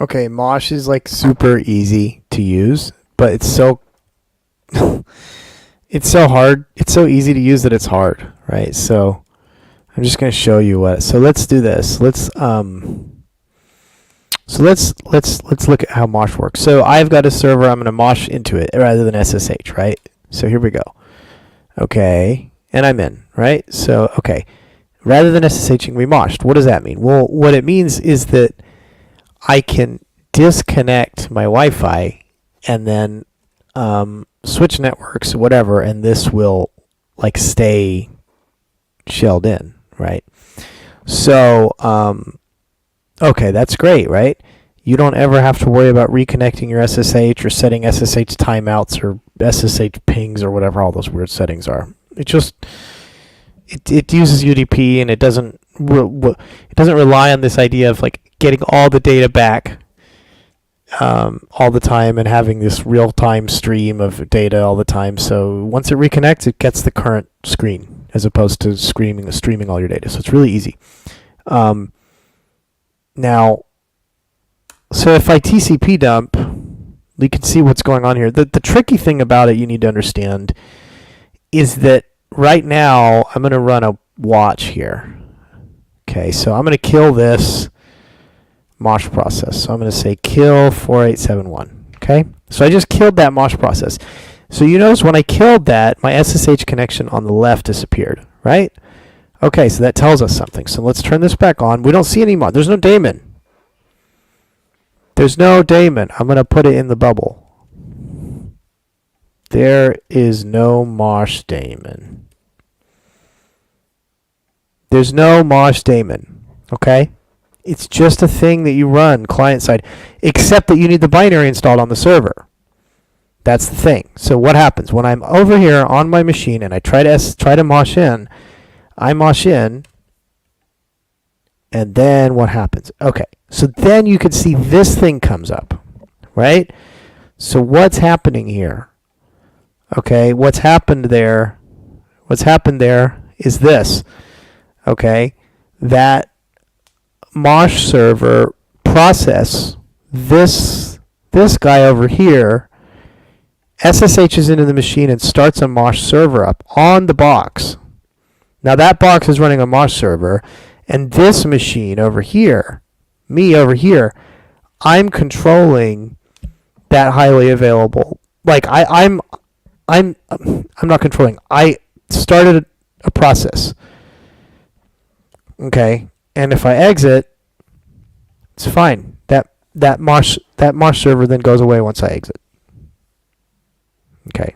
Okay, MOSH is like super easy to use, but it's so it's so hard. It's so easy to use that it's hard, right? So I'm just going to show you what. So let's do this. Let's look at how MOSH works. So I've got a server. I'm going to MOSH into it rather than SSH, right? So here we go. Okay, and I'm in, right? So okay, rather than SSHing, we MOSHed. What does that mean? Well, what it means is that I can disconnect my Wi-Fi and then switch networks, whatever, and this will like stay shelled in, right? So, okay, that's great, right? You don't ever have to worry about reconnecting your SSH or setting SSH timeouts or SSH pings or whatever all those weird settings are. It just it uses UDP and it doesn't rely on this idea of like getting all the data back all the time and having this real-time stream of data all the time. So once it reconnects, it gets the current screen as opposed to streaming all your data. So it's really easy. Now, so if I TCP dump, you can see what's going on here. The tricky thing about it you need to understand is that right now I'm going to run a watch here. Okay, so I'm going to kill this MOSH process. So I'm going to say kill 4871. Okay, so I just killed that MOSH process. So you notice when I killed that, my SSH connection on the left disappeared, right? Okay, so that tells us something. So let's turn this back on. We don't see any more. There's no daemon. There's no daemon. I'm going to put it in the bubble. There is no MOSH daemon. There's no MOSH daemon. Okay? It's just a thing that you run client side, except that you need the binary installed on the server. That's the thing. So what happens when I'm over here on my machine and I try to MOSH in? I MOSH in, and then what happens? Okay, so then you can see this thing comes up, right? So what's happening here? Okay, what's happened there is this. Okay, that MOSH server process, this guy over here, SSHs into the machine and starts a MOSH server up on the box. Now that box is running a MOSH server, and this machine over here, me over here, I'm controlling that highly available. Like I'm not controlling. I started a process. Okay, and if I exit, it's fine. That MOSH server then goes away once I exit. Okay,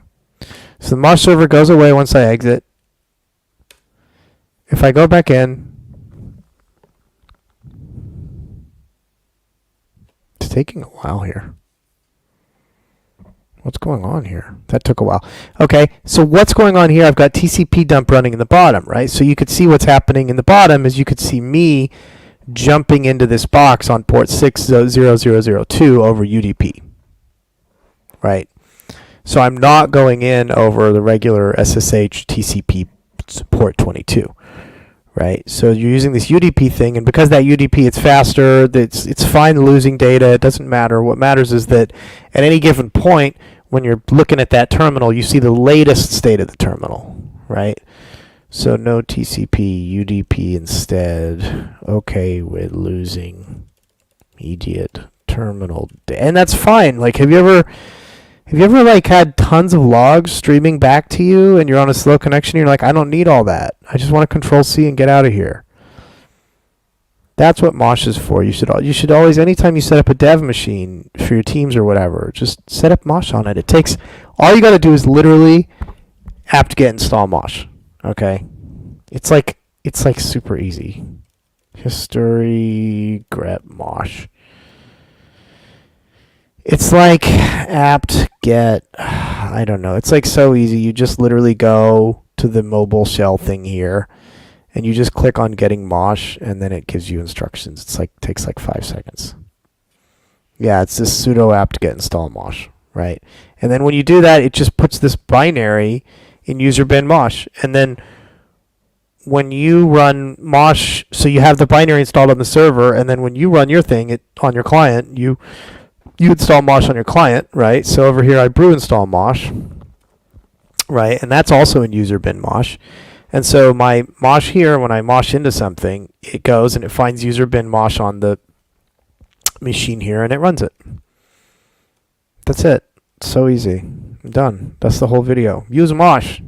so the MOSH server goes away once I exit. If I go back in, it's taking a while here. What's going on here? That took a while. Okay, so what's going on here? I've got TCP dump running in the bottom, right? So you could see what's happening in the bottom is you could see me jumping into this box on port 60002 over UDP, right? So I'm not going in over the regular SSH TCP port 22. Right, so you're using this UDP thing, and because that UDP, it's faster. It's fine losing data. It doesn't matter. What matters is that at any given point, when you're looking at that terminal, you see the latest state of the terminal. Right, so no TCP, UDP instead. Okay, with losing immediate terminal data, and that's fine. Like, have you ever like had tons of logs streaming back to you and you're on a slow connection? You're like, I don't need all that. I just want to control C and get out of here. That's what MOSH is for. You should always, anytime you set up a dev machine for your teams or whatever, just set up MOSH on it. It takes, all you got to do is literally apt-get install MOSH. Okay? It's like super easy. History grep MOSH. It's like apt-get, I don't know. It's like so easy. You just literally go to the mobile shell thing here, and you just click on getting MOSH, and then it gives you instructions. It's like takes like 5 seconds. Yeah, it's this sudo apt-get install MOSH, right? And then when you do that, it just puts this binary in user bin MOSH, and then when you run MOSH, so you have the binary installed on the server, and then when you run your thing on your client, you install MOSH on your client, right? So over here I brew install MOSH, right? And that's also in user bin MOSH. And so my MOSH here, when I MOSH into something, it goes and it finds user bin MOSH on the machine here and it runs it. That's it. So easy. I'm done. That's the whole video. Use MOSH.